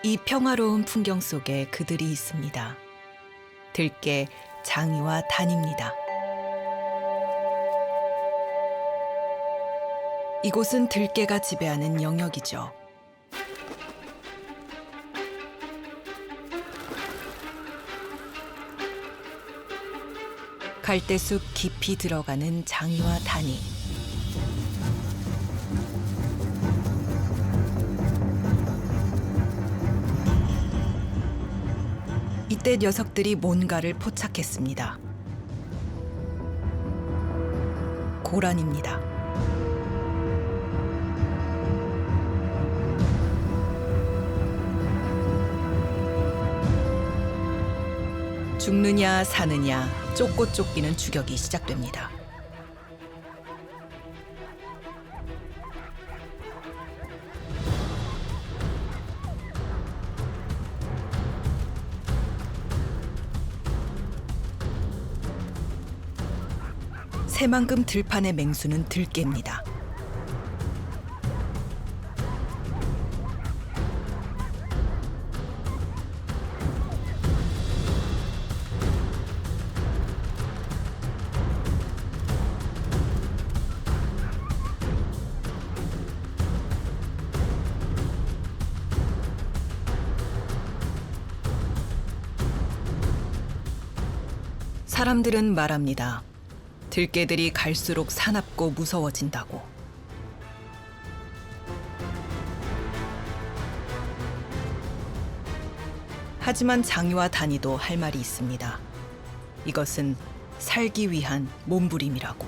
이 평화로운 풍경 속에 그들이 있습니다. 들깨, 장이와 단입니다. 이곳은 들깨가 지배하는 영역이죠. 갈대숲 깊이 들어가는 장이와 단이. 이때 녀석들이 뭔가를 포착했습니다. 고란입니다. 죽느냐 사느냐 쫓고 쫓기는 추격이 시작됩니다. 새만금 들판의 맹수는 들깨입니다. 사람들은 말합니다. 들깨들이 갈수록 사납고 무서워진다고. 하지만 장이와 단이도 할 말이 있습니다. 이것은 살기 위한 몸부림이라고.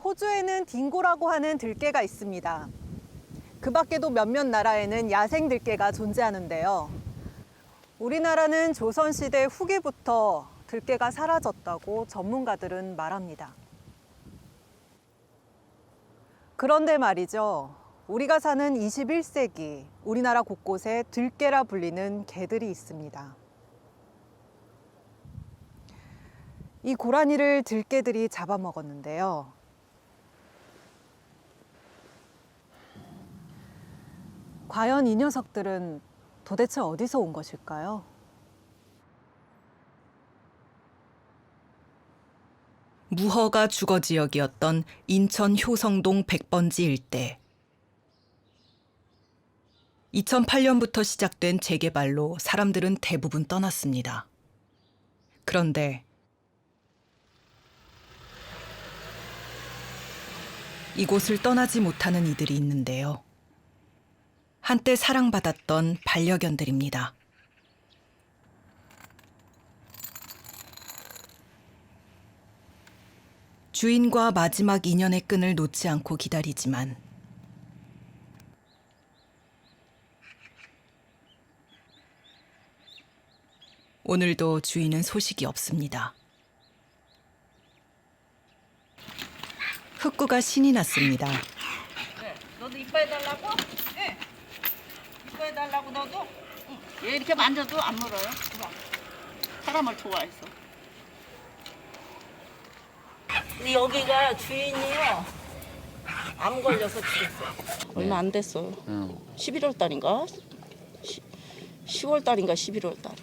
호주에는 딩고라고 하는 들깨가 있습니다. 그 밖에도 몇몇 나라에는 야생 들깨가 존재하는데요. 우리나라는 조선시대 후기부터 들깨가 사라졌다고 전문가들은 말합니다. 그런데 말이죠. 우리가 사는 21세기 우리나라 곳곳에 들깨라 불리는 개들이 있습니다. 이 고라니를 들깨들이 잡아먹었는데요. 과연 이 녀석들은 도대체 어디서 온 것일까요? 무허가 주거 지역이었던 인천 효성동 백번지 일대. 2008년부터 시작된 재개발로 사람들은 대부분 떠났습니다. 그런데 이곳을 떠나지 못하는 이들이 있는데요. 한때 사랑받았던 반려견들입니다. 주인과 마지막 인연의 끈을 놓지 않고 기다리지만 오늘도 주인은 소식이 없습니다. 흑구가 신이 났습니다. 네, 너도 이뻐해달라고? 네. 이뻐해달라고 너도? 응. 얘 이렇게 만져도 안 물어요. 그럼. 사람을 좋아해서. 근데 여기가 주인이요. 암 걸려서 죽었어요. 얼마 안 됐어요. 11월 달인가? 10월 달인가 11월 달.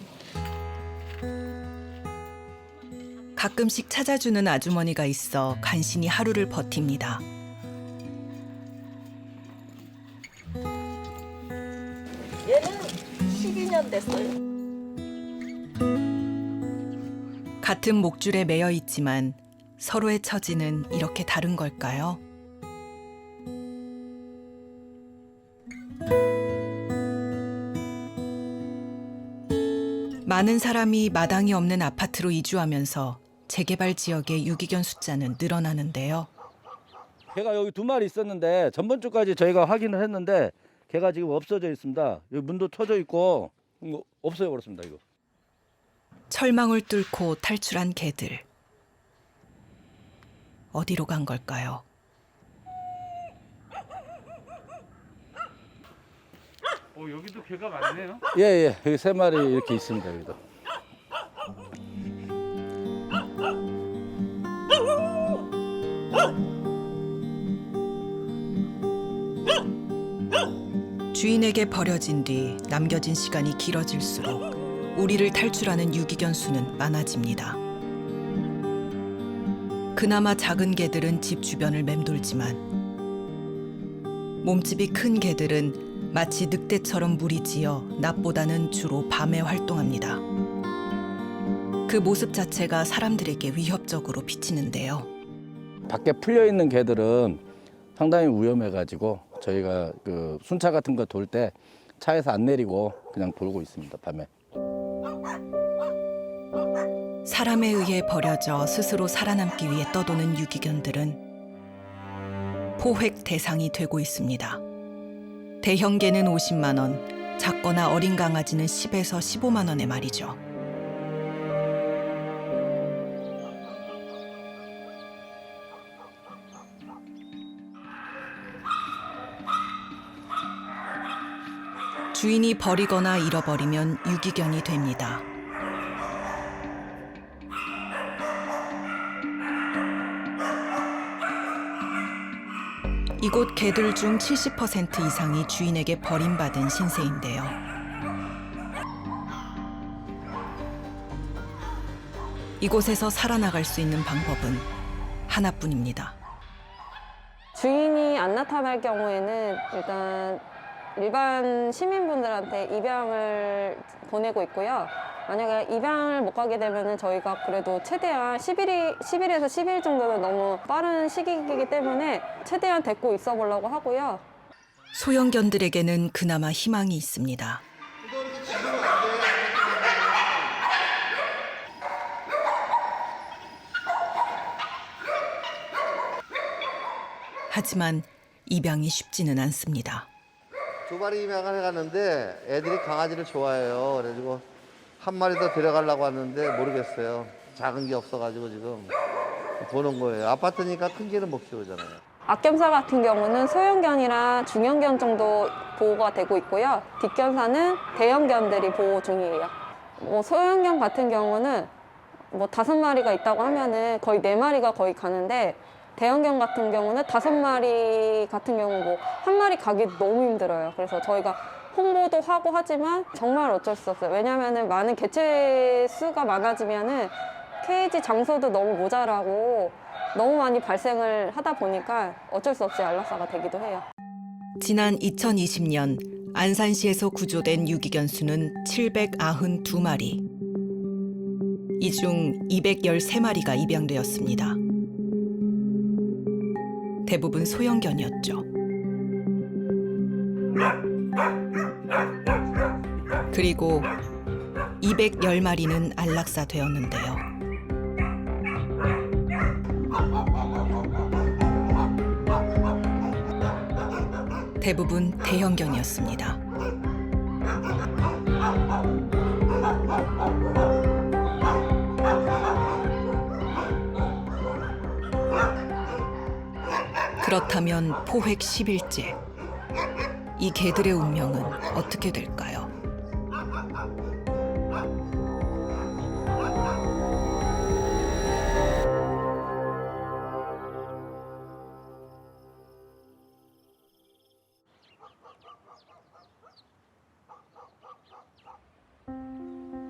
가끔씩 찾아주는 아주머니가 있어 간신히 하루를 버팁니다. 얘는 12년 됐어요. 같은 목줄에 매여 있지만 서로의 처지는 이렇게 다른 걸까요? 많은 사람이 마당이 없는 아파트로 이주하면서 재개발 지역의 유기견 숫자는 늘어나는데요. 개가 여기 2마리 있었는데 전번 주까지 저희가 확인을 했는데 개가 지금 없어져 있습니다. 여기 문도 터져 있고 없어져 버렸습니다. 이거. 철망을 뚫고 탈출한 개들. 어디로 간 걸까요? 여기도 개가 많네요. 예. 여기 3마리 이렇게 있습니다. 여기도. 주인에게 버려진 뒤 남겨진 시간이 길어질수록 우리를 탈출하는 유기견 수는 많아집니다. 그나마 작은 개들은 집 주변을 맴돌지만 몸집이 큰 개들은 마치 늑대처럼 무리지어 낮보다는 주로 밤에 활동합니다. 그 모습 자체가 사람들에게 위협적으로 비치는데요. 밖에 풀려 있는 개들은 상당히 위험해가지고 저희가 그 순차 같은 거 돌 때 차에서 안 내리고 그냥 돌고 있습니다, 밤에. 사람에 의해 버려져 스스로 살아남기 위해 떠도는 유기견들은 포획 대상이 되고 있습니다. 대형 개는 50만 원, 작거나 어린 강아지는 10에서 15만 원의 말이죠. 주인이 버리거나 잃어버리면 유기견이 됩니다. 이곳 개들 중 70% 이상이 주인에게 버림받은 신세인데요. 이곳에서 살아나갈 수 있는 방법은 하나뿐입니다. 주인이 안 나타날 경우에는 일반 시민분들한테 입양을 보내고 있고요. 만약에 입양을 못 가게 되면 저희가 그래도 최대한 10일에서 12일 정도는 너무 빠른 시기이기 때문에 최대한 데리고 있어 보려고 하고요. 소형견들에게는 그나마 희망이 있습니다. 하지만 입양이 쉽지는 않습니다. 두 마리 입양을 해갔는데 애들이 강아지를 좋아해요. 그래가지고 한 마리 더 데려가려고 하는데 모르겠어요. 작은 게 없어가지고 지금 보는 거예요. 아파트니까 큰 개는 못 키우잖아요. 악견사 같은 경우는 소형견이랑 중형견 정도 보호가 되고 있고요. 뒷견사는 대형견들이 보호 중이에요. 소형견 같은 경우는 5마리가 있다고 하면은 거의 4마리가 거의 가는데 대형견 같은 경우는 5마리 같은 경우 한 마리 가기 너무 힘들어요. 그래서 저희가 홍보도 하고 하지만 정말 어쩔 수 없어요. 왜냐면은 많은 개체 수가 많아지면은 케이지 장소도 너무 모자라고 너무 많이 발생을 하다 보니까 어쩔 수 없이 안락사가 되기도 해요. 지난 2020년 안산시에서 구조된 유기견 수는 792마리. 이 중 213마리가 입양되었습니다. 대부분 소형견이었죠. 그리고 210마리는 안락사 되었는데요. 대부분 대형견이었습니다. 그렇다면 포획 10일째. 이 개들의 운명은 어떻게 될까요?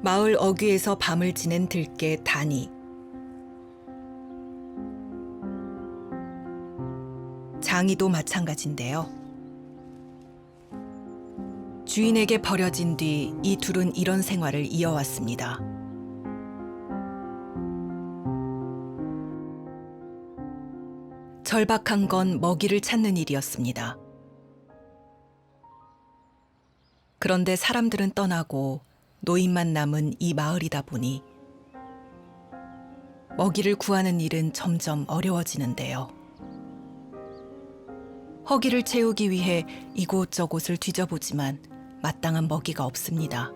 마을 어귀에서 밤을 지낸 들개 다니. 장이도 마찬가지인데요. 주인에게 버려진 뒤 이 둘은 이런 생활을 이어왔습니다. 절박한 건 먹이를 찾는 일이었습니다. 그런데 사람들은 떠나고 노인만 남은 이 마을이다 보니 먹이를 구하는 일은 점점 어려워지는데요. 허기를 채우기 위해 이곳저곳을 뒤져보지만 마땅한 먹이가 없습니다.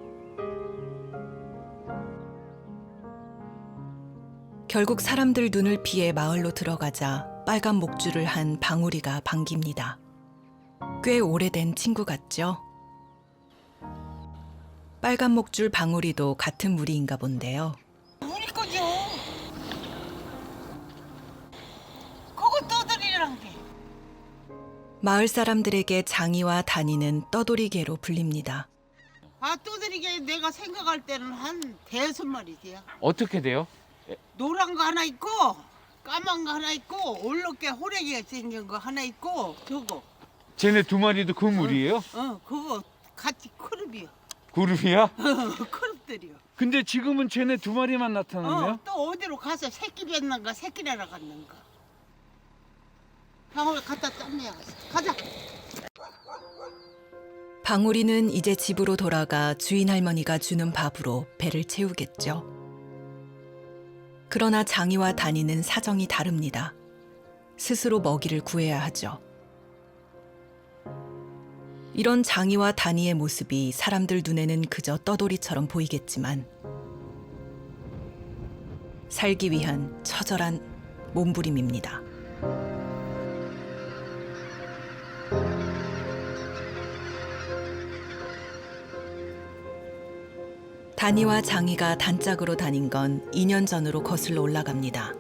결국 사람들 눈을 피해 마을로 들어가자 빨간 목줄을 한 방울이가 반깁니다. 꽤 오래된 친구 같죠? 빨간 목줄 방울이도 같은 무리인가 본데요. 우리 거죠. 그거 떠들이란 게. 마을 사람들에게 장이와 다니는 떠돌이개로 불립니다. 아, 또들이게 내가 생각할 때는 한 5마리 돼요. 어떻게 돼요? 노란 거 하나 있고, 까만 거 하나 있고, 올롭게 호래기가 생긴 거 하나 있고, 저거. 쟤네 2마리도 그 물이에요? 그거 같이 크룹이요. 그룹이야? 크룹들이요. 근데 지금은 쟤네 2마리만 나타나네요? 또 어디로 가서 새끼 뱉는가, 새끼 내러 갔는가. 방울 갖다 짠내야 가자. 방울이는 이제 집으로 돌아가 주인 할머니가 주는 밥으로 배를 채우겠죠. 그러나 장이와 다니는 사정이 다릅니다. 스스로 먹이를 구해야 하죠. 이런 장이와 다니의 모습이 사람들 눈에는 그저 떠돌이처럼 보이겠지만 살기 위한 처절한 몸부림입니다. 다니와 장이가 단짝으로 다닌 건 2년 전으로 거슬러 올라갑니다.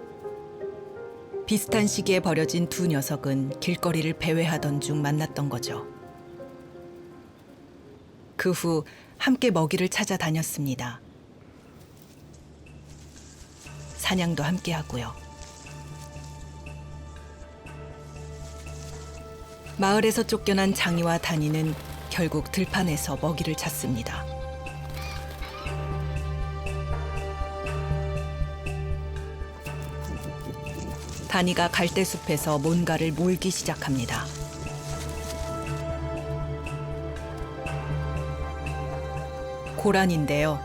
비슷한 시기에 버려진 두 녀석은 길거리를 배회하던 중 만났던 거죠. 그 후 함께 먹이를 찾아 다녔습니다. 사냥도 함께 하고요. 마을에서 쫓겨난 장이와 다니는 결국 들판에서 먹이를 찾습니다. 다니가 갈대숲에서 뭔가를 몰기 시작합니다. 고란인데요.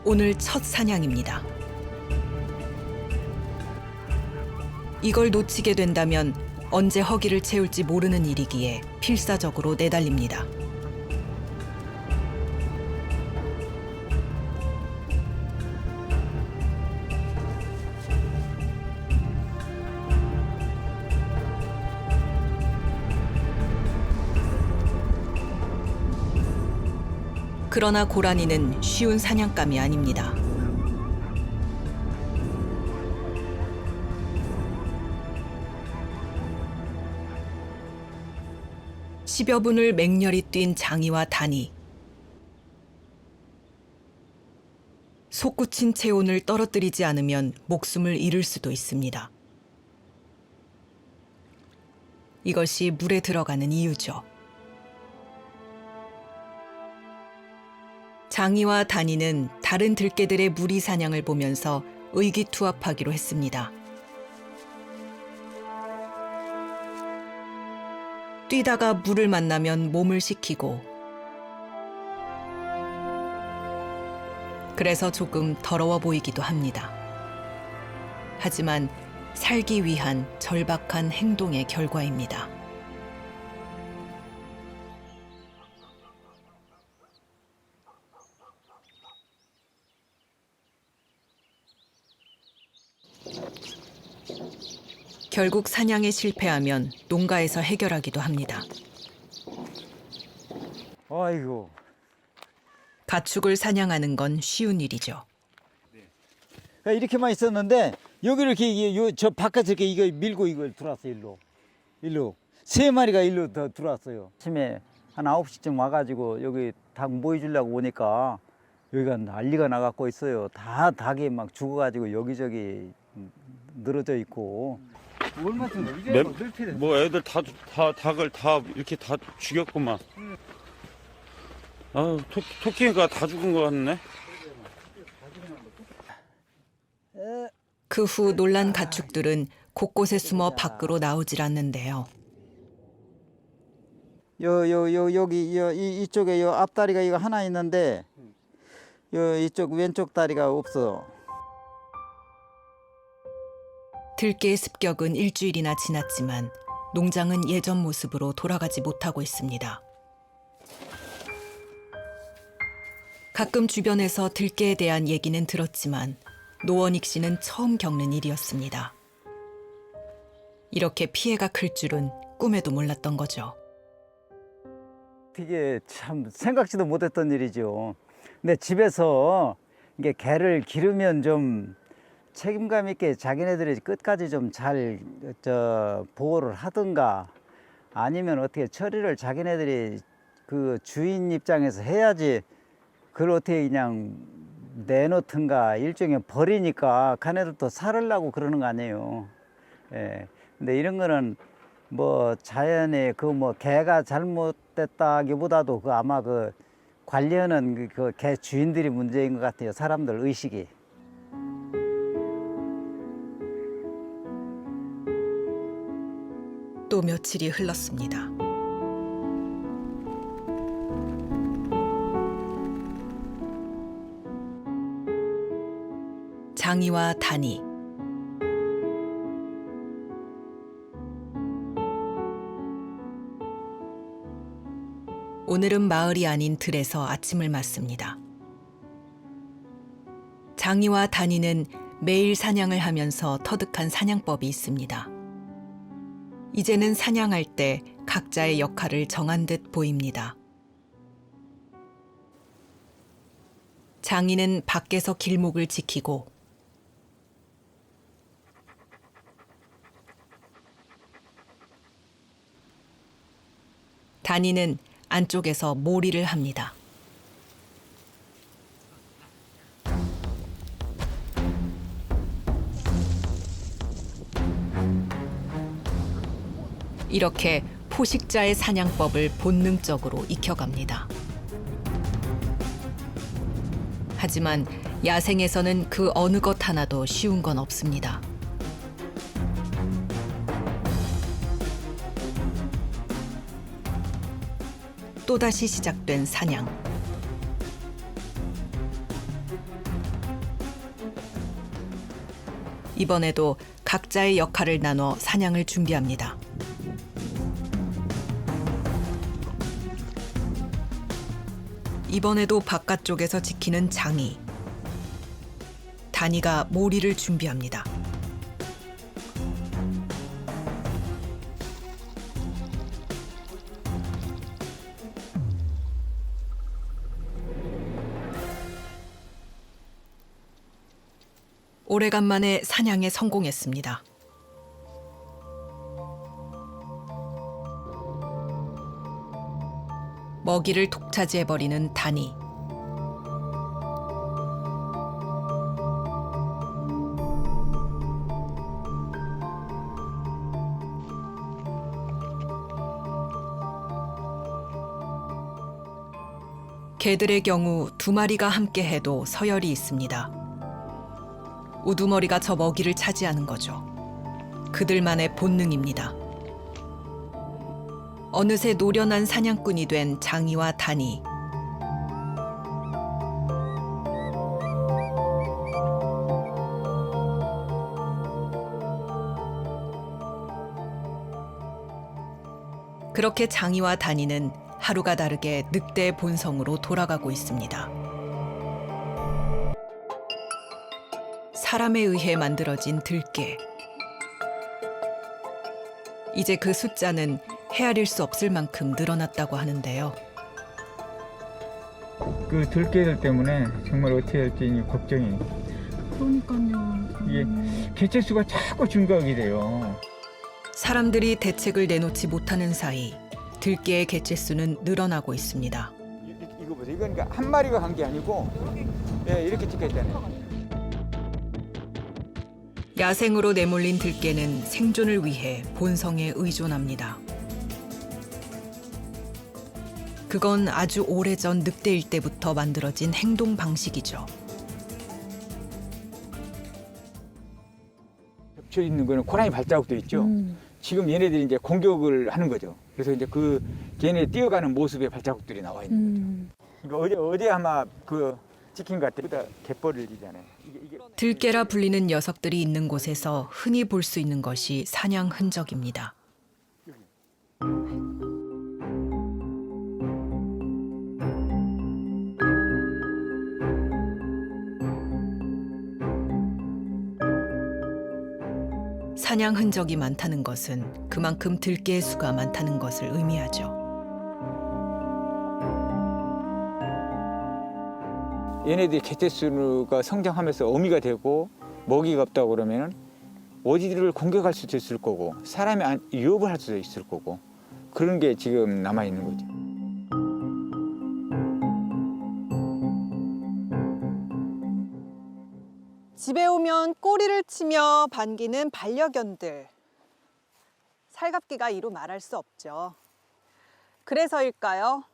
오늘 첫 사냥입니다. 이걸 놓치게 된다면 언제 허기를 채울지 모르는 일이기에 필사적으로 내달립니다. 그러나 고라니는 쉬운 사냥감이 아닙니다. 십여 분을 맹렬히 뛴 장이와 다니. 솟구친 체온을 떨어뜨리지 않으면 목숨을 잃을 수도 있습니다. 이것이 물에 들어가는 이유죠. 장이와 다니는 다른 들개들의 무리 사냥을 보면서 의기투합하기로 했습니다. 뛰다가 물을 만나면 몸을 식히고, 그래서 조금 더러워 보이기도 합니다. 하지만 살기 위한 절박한 행동의 결과입니다. 결국 사냥에 실패하면 농가에서 해결하기도 합니다. 아이고. 가축을 사냥하는 건 쉬운 일이죠. 이렇게만 있었는데 여기를 이렇게 저 바깥에 이렇게 이거 밀고 이걸 들어왔어요. 일로 3마리가 일로 더 들어왔어요. 아침에 한 9시쯤 와가지고 여기 닭 모여주려고 오니까 여기가 난리가 나갖고 있어요. 다 닭이 막 죽어가지고 여기저기 늘어져 있고. 뭐 애들 닭을 다 이렇게 다 죽였구만. 아, 토끼가 다 죽은 거 같네. 그 후 놀란 가축들은 곳곳에 숨어 밖으로 나오질 않는데요. 여기 이쪽에 앞다리가 이거 하나 있는데 이쪽 왼쪽 다리가 없어. 들개의 습격은 일주일이나 지났지만 농장은 예전 모습으로 돌아가지 못하고 있습니다. 가끔 주변에서 들개에 대한 얘기는 들었지만 노원익 씨는 처음 겪는 일이었습니다. 이렇게 피해가 클 줄은 꿈에도 몰랐던 거죠. 되게 참 생각지도 못했던 일이죠. 근데 집에서 이게 개를 기르면 좀 책임감 있게 자기네들이 끝까지 좀 잘 보호를 하든가 아니면 어떻게 처리를 자기네들이 그 주인 입장에서 해야지 그걸 어떻게 그냥 내놓든가 일종의 버리니까 걔네들도 살으려고 그러는 거 아니에요. 예. 근데 이런 거는 뭐 자연의 그 뭐 개가 잘못됐다기보다도 그 아마 그 관리하는 그 개 주인들이 문제인 것 같아요. 사람들 의식이. 또 며칠이 흘렀습니다. 장이와 단이 오늘은 마을이 아닌 들에서 아침을 맞습니다. 장이와 단이는 매일 사냥을 하면서 터득한 사냥법이 있습니다. 이제는 사냥할 때 각자의 역할을 정한 듯 보입니다. 장이는 밖에서 길목을 지키고 단이는 안쪽에서 몰이를 합니다. 이렇게 포식자의 사냥법을 본능적으로 익혀갑니다. 하지만 야생에서는 그 어느 것 하나도 쉬운 건 없습니다. 또다시 시작된 사냥. 이번에도 각자의 역할을 나눠 사냥을 준비합니다. 이번에도 바깥쪽에서 지키는 장이, 단이가 몰이를 준비합니다. 오래간만에 사냥에 성공했습니다. 먹이를 독차지해버리는 단이. 개들의 경우 2마리가 함께해도 서열이 있습니다. 우두머리가 저 먹이를 차지하는 거죠. 그들만의 본능입니다. 어느새 노련한 사냥꾼이 된 장이와 단이. 그렇게 장이와 단이는 하루가 다르게 늑대의 본성으로 돌아가고 있습니다. 사람에 의해 만들어진 들깨. 이제 그 숫자는 헤아릴 수 없을 만큼 늘어났다고 하는데요. 그 들깨들 때문에 정말 어떻게 할지 걱정이. 그러니까요. 이게 개체수가 자꾸 증가하게 돼요. 사람들이 대책을 내놓지 못하는 사이 들깨의 개체수는 늘어나고 있습니다. 이거 보세요. 이건 그러니까 한 마리가 간 게 아니고 이렇게 찍혀 있잖아요. 야생으로 내몰린 들깨는 생존을 위해 본성에 의존합니다. 그건 아주 오래전 늑대일 때부터 만들어진 행동 방식이죠. 겹쳐 있는 거는 고라니 발자국도 있죠. 지금 얘네들이 이제 공격을 하는 거죠. 그래서 이제 그 걔네 뛰어가는 모습의 발자국들이 나와 있는 거죠. 이거 어제 아마 그 찍힌 것 같아요. 갯벌이잖아요. 이게 들깨라 불리는 녀석들이 있는 곳에서 흔히 볼 수 있는 것이 사냥 흔적입니다. 사냥 흔적이 많다는 것은 그만큼 들깨의 수가 많다는 것을 의미하죠. 얘네들이 개체수가 성장하면서 어미가 되고 먹이가 없다고 그러면은 어디를 공격할 수도 있을 거고 사람이 위협을 할 수도 있을 거고 그런 게 지금 남아 있는 거죠. 집에 오면 꼬리를 치며 반기는 반려견들. 살갑기가 이루 말할 수 없죠. 그래서일까요?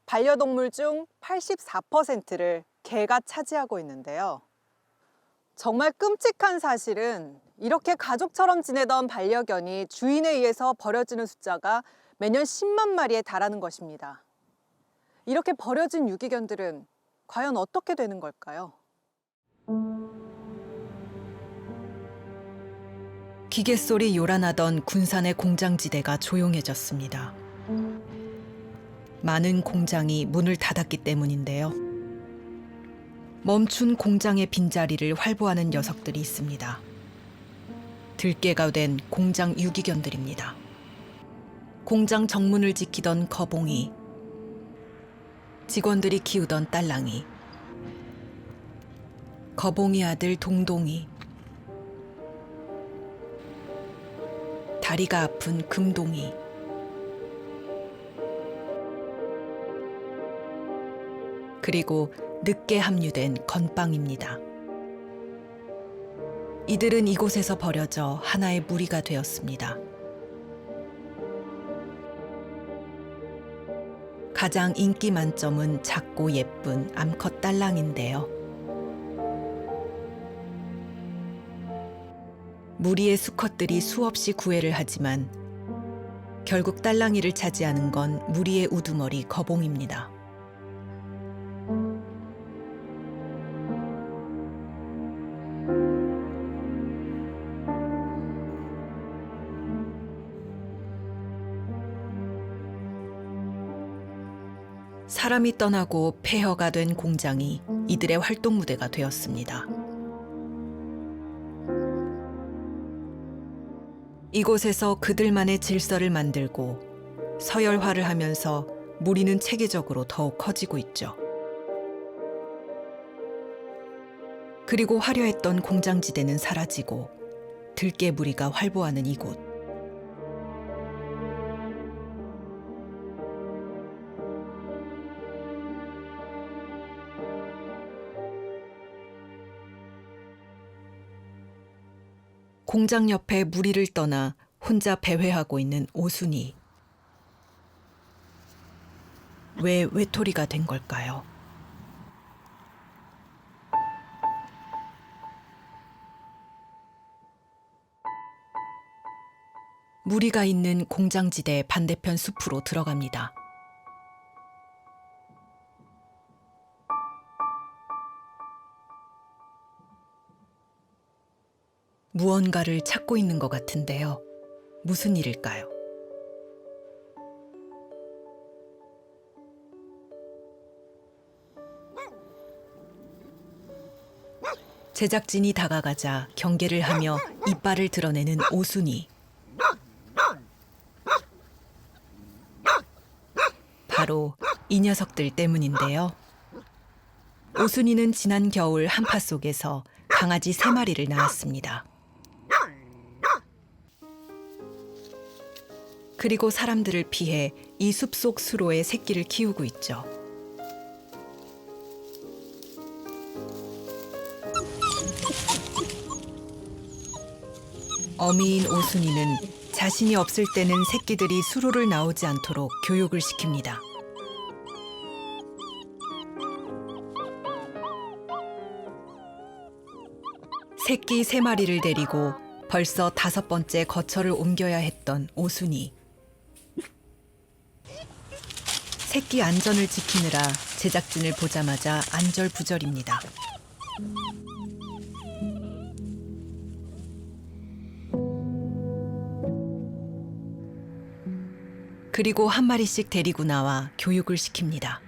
반려동물 중 84%를 개가 차지하고 있는데요. 정말 끔찍한 사실은 이렇게 가족처럼 지내던 반려견이 주인에 의해서 버려지는 숫자가 매년 10만 마리에 달하는 것입니다. 이렇게 버려진 유기견들은 과연 어떻게 되는 걸까요? 기계 소리 요란하던 군산의 공장지대가 조용해졌습니다. 많은 공장이 문을 닫았기 때문인데요. 멈춘 공장의 빈자리를 활보하는 녀석들이 있습니다. 들깨가 된 공장 유기견들입니다. 공장 정문을 지키던 거봉이, 직원들이 키우던 딸랑이, 거봉이 아들 동동이, 다리가 아픈 금동이, 그리고 늦게 합류된 건빵입니다. 이들은 이곳에서 버려져 하나의 무리가 되었습니다. 가장 인기 만점은 작고 예쁜 암컷 딸랑인데요. 무리의 수컷들이 수없이 구애를 하지만 결국 딸랑이를 차지하는 건 무리의 우두머리 거봉입니다. 사람이 떠나고 폐허가 된 공장이 이들의 활동 무대가 되었습니다. 이곳에서 그들만의 질서를 만들고 서열화를 하면서 무리는 체계적으로 더욱 커지고 있죠. 그리고 화려했던 공장지대는 사라지고 들깨 무리가 활보하는 이곳. 공장 옆에 무리를 떠나 혼자 배회하고 있는 오순이. 왜 외톨이가 된 걸까요? 무리가 있는 공장지대 반대편 숲으로 들어갑니다. 무언가를 찾고 있는 것 같은데요. 무슨 일일까요? 제작진이 다가가자 경계를 하며 이빨을 드러내는 오순이. 바로 이 녀석들 때문인데요. 오순이는 지난 겨울 한파 속에서 강아지 3마리를 낳았습니다. 그리고 사람들을 피해 이 숲속 수로에 새끼를 키우고 있죠. 어미인 오순이는 자신이 없을 때는 새끼들이 수로를 나오지 않도록 교육을 시킵니다. 새끼 3마리를 데리고 벌써 5번째 거처를 옮겨야 했던 오순이. 새끼 안전을 지키느라 제작진을 보자마자 안절부절입니다. 그리고 한 마리씩 데리고 나와 교육을 시킵니다.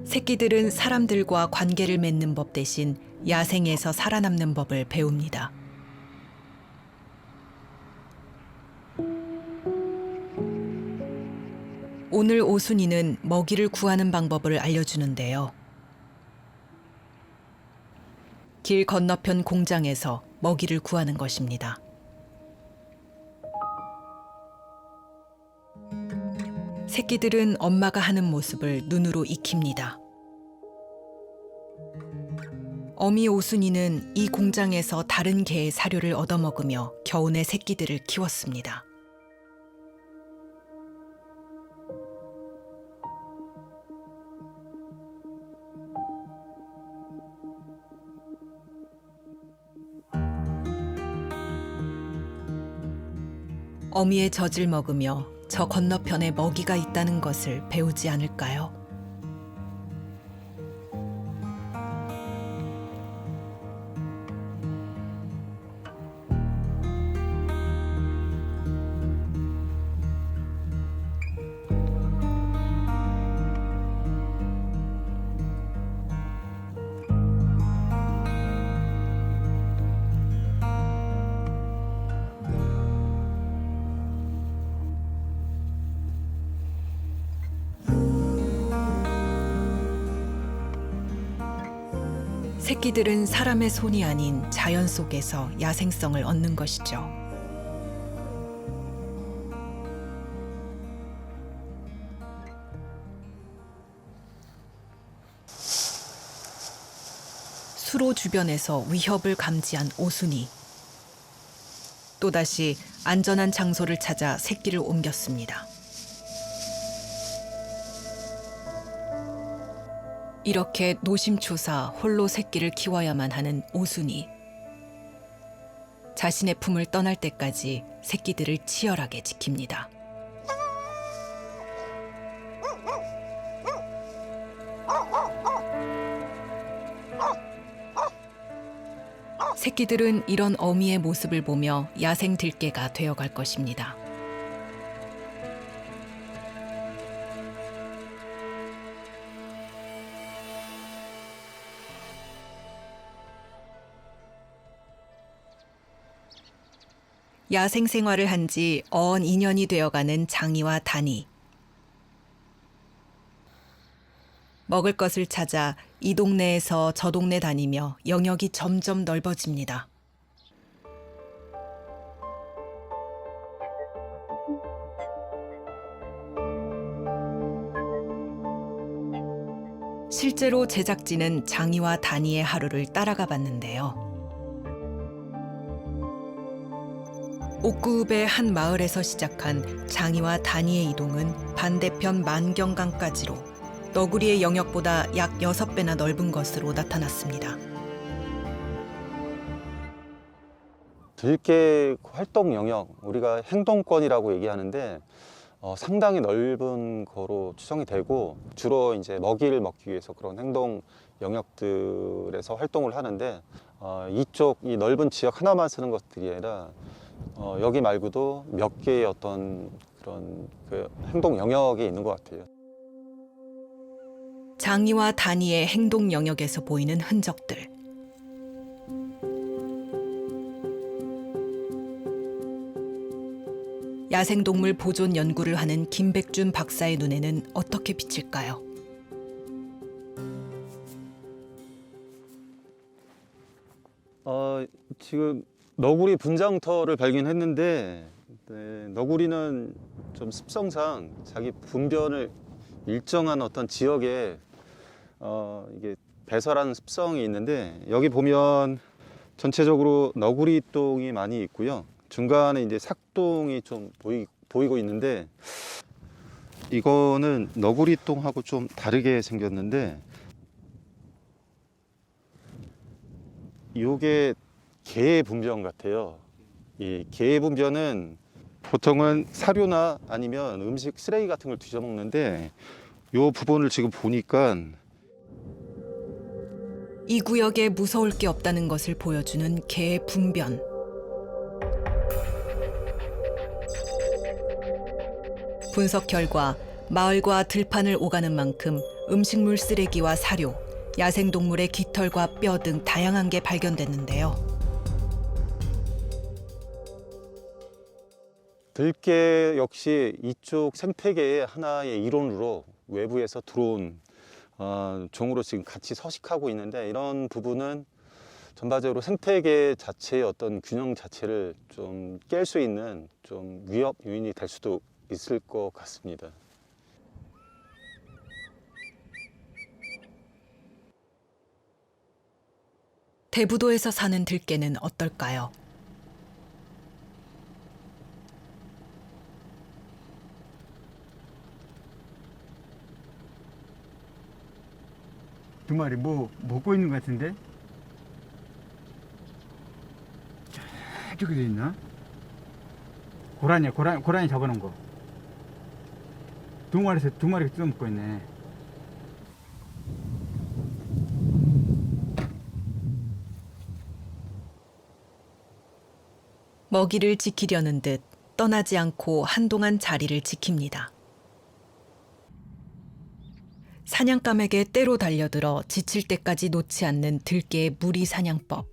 새끼들은 사람들과 관계를 맺는 법 대신 야생에서 살아남는 법을 배웁니다. 오늘 오순이는 먹이를 구하는 방법을 알려주는데요. 길 건너편 공장에서 먹이를 구하는 것입니다. 새끼들은 엄마가 하는 모습을 눈으로 익힙니다. 어미 오순이는 이 공장에서 다른 개의 사료를 얻어먹으며 겨우내 새끼들을 키웠습니다. 어미의 젖을 먹으며 저 건너편에 먹이가 있다는 것을 배우지 않을까요? 새끼들은 사람의 손이 아닌 자연 속에서 야생성을 얻는 것이죠. 수로 주변에서 위협을 감지한 오순이 또다시 안전한 장소를 찾아 새끼를 옮겼습니다. 이렇게 노심초사 홀로 새끼를 키워야만 하는 오순이. 자신의 품을 떠날 때까지 새끼들을 치열하게 지킵니다. 새끼들은 이런 어미의 모습을 보며 야생 들개가 되어갈 것입니다. 야생 생활을 한 지 어언 2년이 되어가는 장이와 단이. 먹을 것을 찾아 이 동네에서 저 동네 다니며 영역이 점점 넓어집니다. 실제로 제작진은 장이와 단이의 하루를 따라가 봤는데요. 옥구읍의 한 마을에서 시작한 장이와 단이의 이동은 반대편 만경강까지로 너구리의 영역보다 약 6배나 넓은 것으로 나타났습니다. 들개 활동 영역, 우리가 행동권이라고 얘기하는데 상당히 넓은 거로 추정이 되고 주로 이제 먹이를 먹기 위해서 그런 행동 영역들에서 활동을 하는데 이쪽 이 넓은 지역 하나만 쓰는 것들이 아니라 여기 말고도 몇 개의 어떤 그런 그 행동 영역이 있는 것 같아요. 장이와 단이의 행동 영역에서 보이는 흔적들. 야생동물 보존 연구를 하는 김백준 박사의 눈에는 어떻게 비칠까요? 지금 너구리 분장터를 발견했는데 너구리는 좀 습성상 자기 분변을 일정한 어떤 지역에 이게 배설하는 습성이 있는데 여기 보면 전체적으로 너구리 똥이 많이 있고요. 중간에 이제 삭똥이 좀 보이고 있는데 이거는 너구리 똥하고 좀 다르게 생겼는데 이게 개의 분변 같아요. 이 개의 분변은 보통은 사료나 아니면 음식 쓰레기 같은 걸 뒤져 먹는데 이 부분을 지금 보니까 이 구역에 무서울 게 없다는 것을 보여주는 개의 분변. 분석 결과 마을과 들판을 오가는 만큼 음식물 쓰레기와 사료, 야생동물의 깃털과 뼈 등 다양한 게 발견됐는데요. 들개 역시 이쪽 생태계의 하나의 일원으로 외부에서 들어온 종으로 지금 같이 서식하고 있는데 이런 부분은 전반적으로 생태계 자체의 어떤 균형 자체를 좀 깰 수 있는 좀 위협 요인이 될 수도 있을 것 같습니다. 대부도에서 사는 들깨는 어떨까요? 두 마리 뭐 먹고 있는 것 같은데? 저쪽에 있나? 고라니 잡아놓은 거. 두 마리가 뜯어 먹고 있네. 먹이를 지키려는 듯 떠나지 않고 한동안 자리를 지킵니다. 사냥감에게 때로 달려들어 지칠 때까지 놓지 않는 들깨의 무리 사냥법.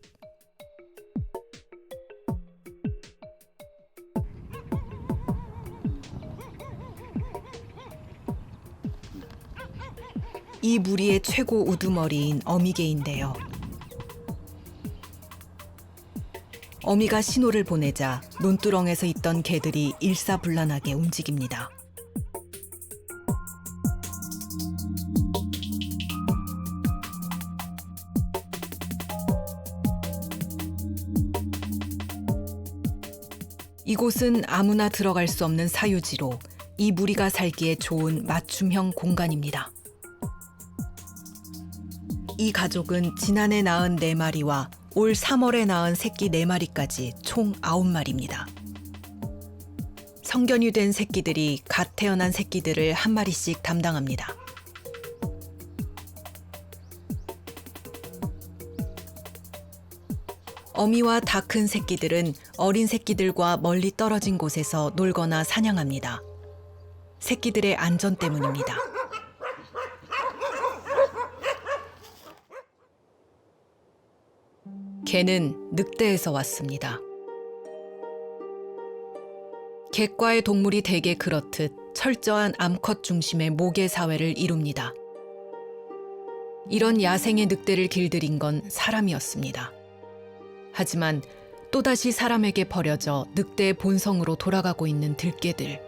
이 무리의 최고 우두머리인 어미개인데요. 어미가 신호를 보내자 논두렁에서 있던 개들이 일사불란하게 움직입니다. 이곳은 아무나 들어갈 수 없는 사유지로 이 무리가 살기에 좋은 맞춤형 공간입니다. 이 가족은 지난해 낳은 4마리와 올 3월에 낳은 새끼 4마리까지 총 9마리입니다. 성견이 된 새끼들이 갓 태어난 새끼들을 한 마리씩 담당합니다. 어미와 다 큰 새끼들은 어린 새끼들과 멀리 떨어진 곳에서 놀거나 사냥합니다. 새끼들의 안전 때문입니다. 개는 늑대에서 왔습니다. 객과의 동물이 대개 그렇듯 철저한 암컷 중심의 모계 사회를 이룹니다. 이런 야생의 늑대를 길들인 건 사람이었습니다. 하지만 또다시 사람에게 버려져 늑대의 본성으로 돌아가고 있는 들깨들.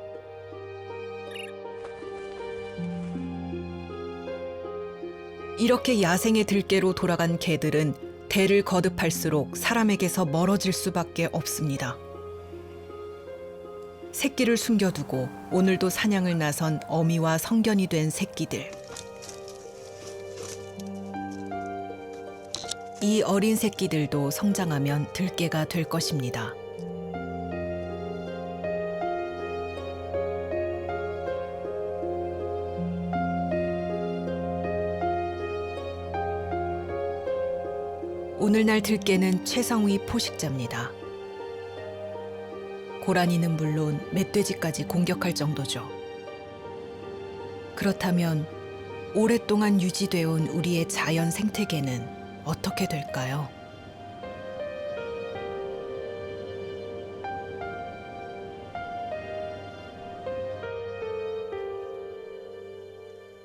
이렇게 야생의 들깨로 돌아간 개들은 대를 거듭할수록 사람에게서 멀어질 수밖에 없습니다. 새끼를 숨겨두고 오늘도 사냥을 나선 어미와 성견이 된 새끼들. 이 어린 새끼들도 성장하면 들깨가 될 것입니다. 오늘날 들깨는 최상위 포식자입니다. 고라니는 물론 멧돼지까지 공격할 정도죠. 그렇다면 오랫동안 유지되어 온 우리의 자연 생태계는 어떻게 될까요?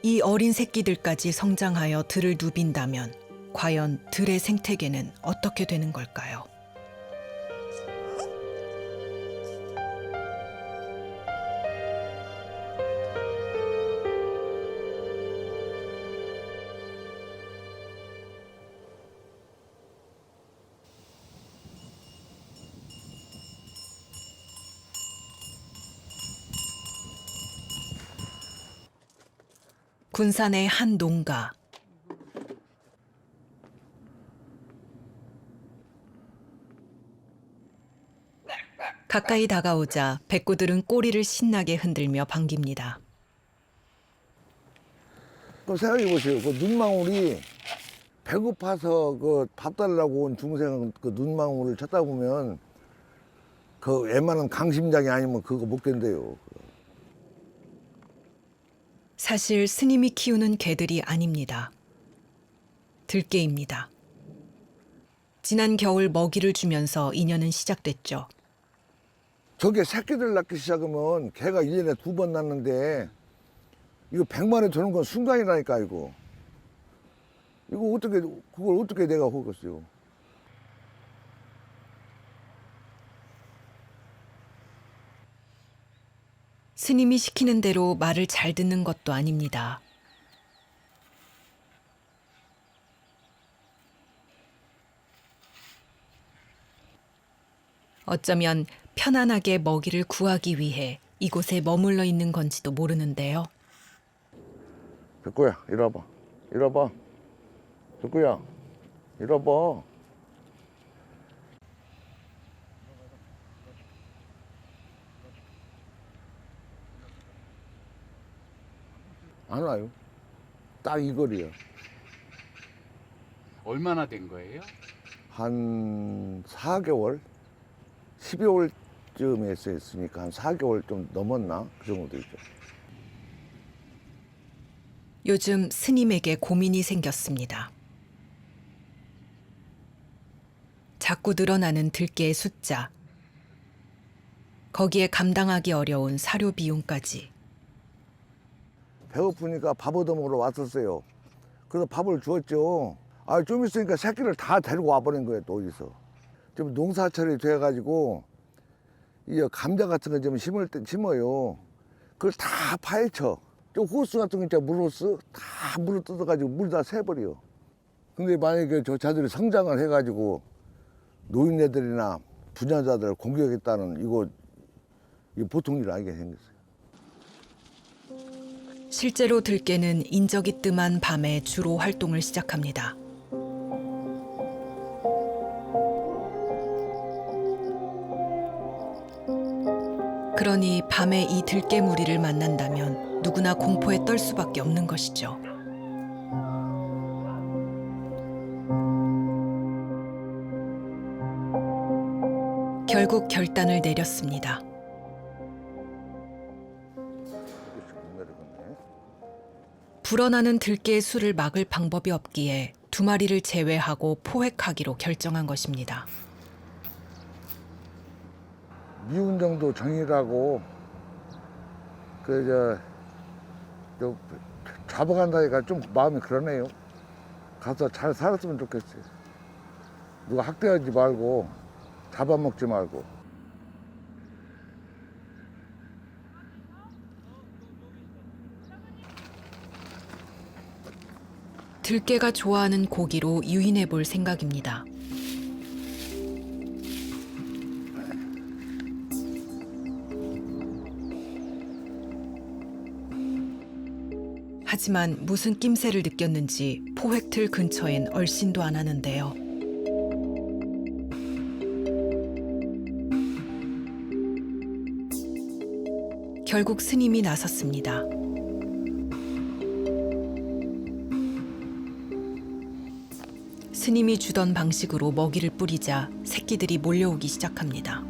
이 어린 새끼들까지 성장하여 들을 누빈다면 과연 들의 생태계는 어떻게 되는 걸까요? 군산의 한 농가. 가까이 다가오자 백구들은 꼬리를 신나게 흔들며 반깁니다. 생각해 보세요. 그 눈망울이 배고파서 그 밥 달라고 온 중생은 그 눈망울을 찾다 보면 그 웬만한 강심장이 아니면 그거 못 견뎌요. 사실 스님이 키우는 개들이 아닙니다. 들깨입니다. 지난 겨울 먹이를 주면서 인연은 시작됐죠. 저게 새끼들 낳기 시작하면 개가 1년에 2번 낳는데 이거 100마리 되는 건 순간이라니까 이거. 이거 어떻게 그걸 어떻게 내가 하겠어요. 스님이 시키는 대로 말을 잘 듣는 것도 아닙니다. 어쩌면 편안하게 먹이를 구하기 위해 이곳에 머물러 있는 건지도 모르는데요. 백구야, 이리 와봐. 이리 와봐. 백구야, 이리 와봐. 안 와요. 딱 이 거리야. 얼마나 된 거예요? 한 4개월? 12월쯤에 했으니까 한 4개월 좀 넘었나? 그 정도 되죠. 요즘 스님에게 고민이 생겼습니다. 자꾸 늘어나는 들깨의 숫자, 거기에 감당하기 어려운 사료 비용까지. 배고프니까 밥 얻어먹으러 왔었어요. 그래서 밥을 주었죠. 아, 좀 있으니까 새끼를 다 데리고 와버린 거예요, 또 어디서. 좀 농사철이 돼가지고, 이 감자 같은 거 좀 심을 때 심어요. 그걸 다 파헤쳐. 좀 호수 같은 거 있잖아, 물호수. 다 물을 뜯어가지고 물 다 새버려. 근데 만약에 저 자들이 성장을 해가지고, 노인네들이나 분야자들을 공격했다는 이거 보통 일 아니게 생겼어요. 실제로 들깨는 인적이 뜸한 밤에 주로 활동을 시작합니다. 그러니 밤에 이 들깨 무리를 만난다면 누구나 공포에 떨 수밖에 없는 것이죠. 결국 결단을 내렸습니다. 불어나는 들깨의 수를 막을 방법이 없기에 2마리를 제외하고 포획하기로 결정한 것입니다. 미운 정도 정이라고 잡아간다니까 좀 마음이 그러네요. 가서 잘 살았으면 좋겠어요. 누가 학대하지 말고 잡아먹지 말고. 들깨가 좋아하는 고기로 유인해 볼 생각입니다. 하지만 무슨 낌새를 느꼈는지 포획틀 근처엔 얼씬도 안 하는데요. 결국 스님이 나섰습니다. 스님이 주던 방식으로 먹이를 뿌리자 새끼들이 몰려오기 시작합니다.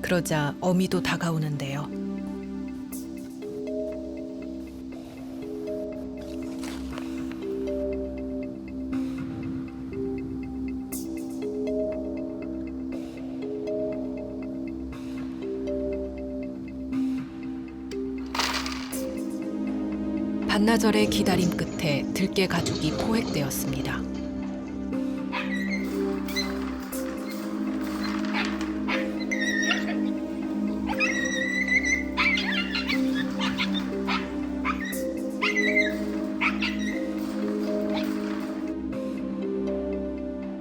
그러자 어미도 다가오는데요. 반나절의 기다림 끝에 들깨 가족이 포획되었습니다.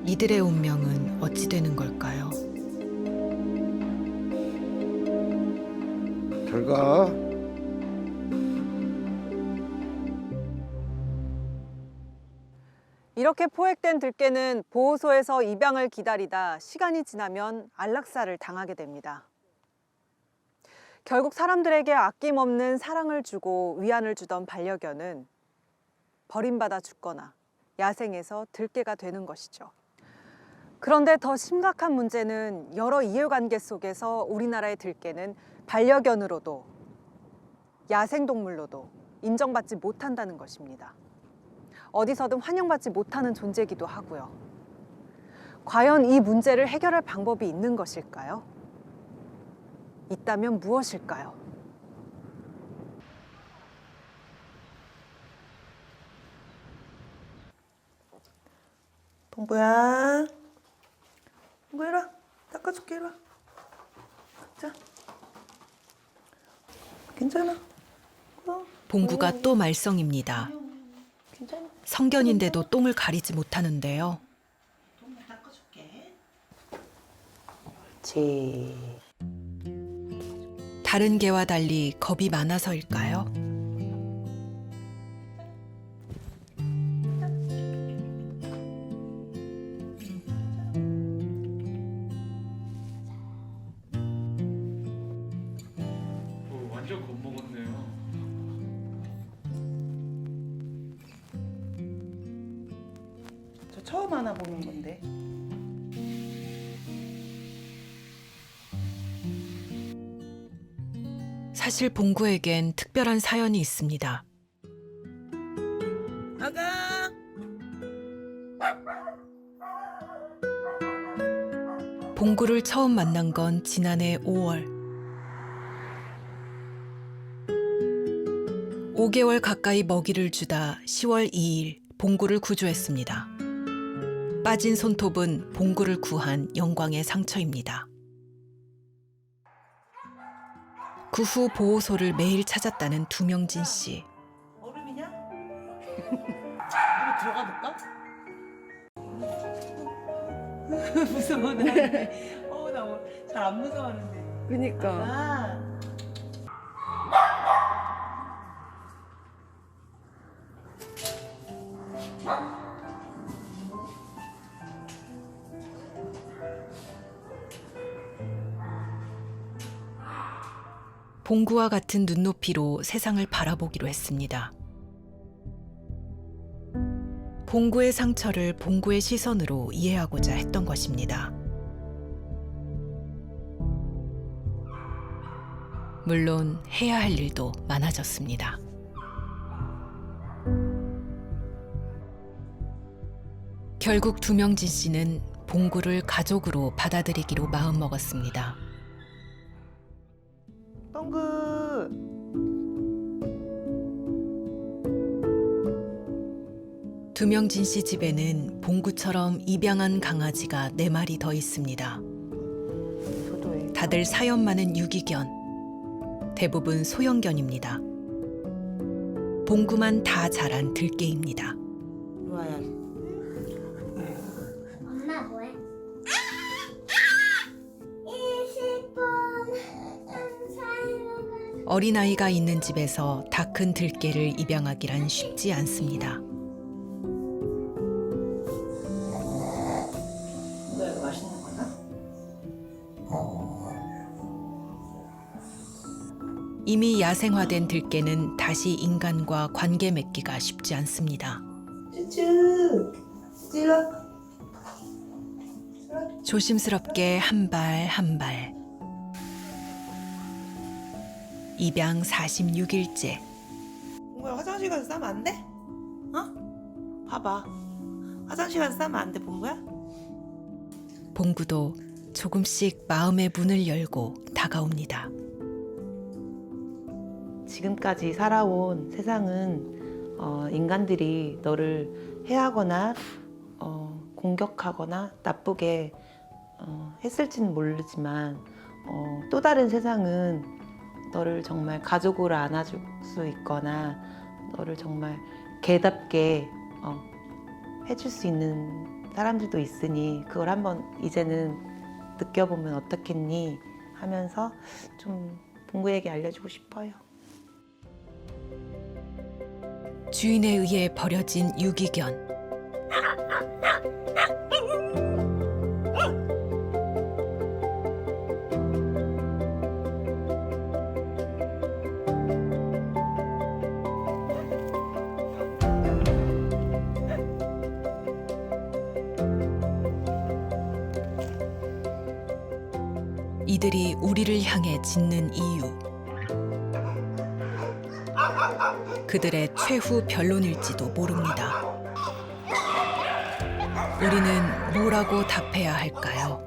이들의 운명은 어찌 되는 걸까요? 잘 가. 이렇게 포획된 들깨는 보호소에서 입양을 기다리다 시간이 지나면 안락사를 당하게 됩니다. 결국 사람들에게 아낌없는 사랑을 주고 위안을 주던 반려견은 버림받아 죽거나 야생에서 들깨가 되는 것이죠. 그런데 더 심각한 문제는 여러 이해관계 속에서 우리나라의 들깨는 반려견으로도 야생동물로도 인정받지 못한다는 것입니다. 어디서든 환영받지 못하는 존재이기도 하고요. 과연 이 문제를 해결할 방법이 있는 것일까요? 있다면 무엇일까요? 봉구야. 봉구 이리 와. 닦아줄게 이리 와. 자. 괜찮아. 봉구가 또 말썽입니다. 괜찮아. 성견인데도 똥을 가리지 못하는데요. 그렇지. 다른 개와 달리 겁이 많아서일까요? 완전 겁먹었네요. 저 처음 하나 보는 건데. 사실 봉구에겐 특별한 사연이 있습니다. 아가. 봉구를 처음 만난 건 지난해 5월. 5개월 가까이 먹이를 주다 10월 2일 봉구를 구조했습니다. 빠진 손톱은 봉구를 구한 영광의 상처입니다. 그 후 보호소를 매일 찾았다는 두명진 씨. 얼음이냐? 이거 들어가 볼까? 무서워 나. 나 잘 안 무서워하는데. 그니까. 아. 봉구와 같은 눈높이로 세상을 바라보기로 했습니다. 봉구의 상처를 봉구의 시선으로 이해하고자 했던 것입니다. 물론 해야 할 일도 많아졌습니다. 결국 두명진 씨는 봉구를 가족으로 받아들이기로 마음먹었습니다. 뻥그. 두명진 씨 집에는 봉구처럼 입양한 강아지가 4마리 더 있습니다. 다들 사연 많은 유기견, 대부분 소형견입니다. 봉구만 다 자란 들개입니다. 좋아요. 엄마 뭐해? 20분 사이로 어린아이가 있는 집에서 다 큰 들개를 입양하기란 쉽지 않습니다. 이거 맛있는 거나? 이미 야생화된 들개는 다시 인간과 관계 맺기가 쉽지 않습니다. 쭈쭈. 찔러. 조심스럽게 한 발 한 발. 입양 46일째. 뭐야 화장실 가서 싸면 안 돼? 어? 봐봐. 화장실 가서 싸면 안 돼, 본 거야? 봉구도 조금씩 마음의 문을 열고 다가옵니다. 지금까지 살아온 세상은 인간들이 너를 해하거나 공격하거나 나쁘게 했을지는 모르지만 또 다른 세상은 너를 정말 가족으로 안아줄 수 있거나 너를 정말 개답게 해줄 수 있는 사람들도 있으니 그걸 한번 이제는 느껴보면 어떻겠니 하면서 좀 봉구에게 알려주고 싶어요. 주인에 의해 버려진 유기견. 이들이 우리를 향해 짖는 이유. 그들의 최후 변론일지도 모릅니다. 우리는 뭐라고 답해야 할까요?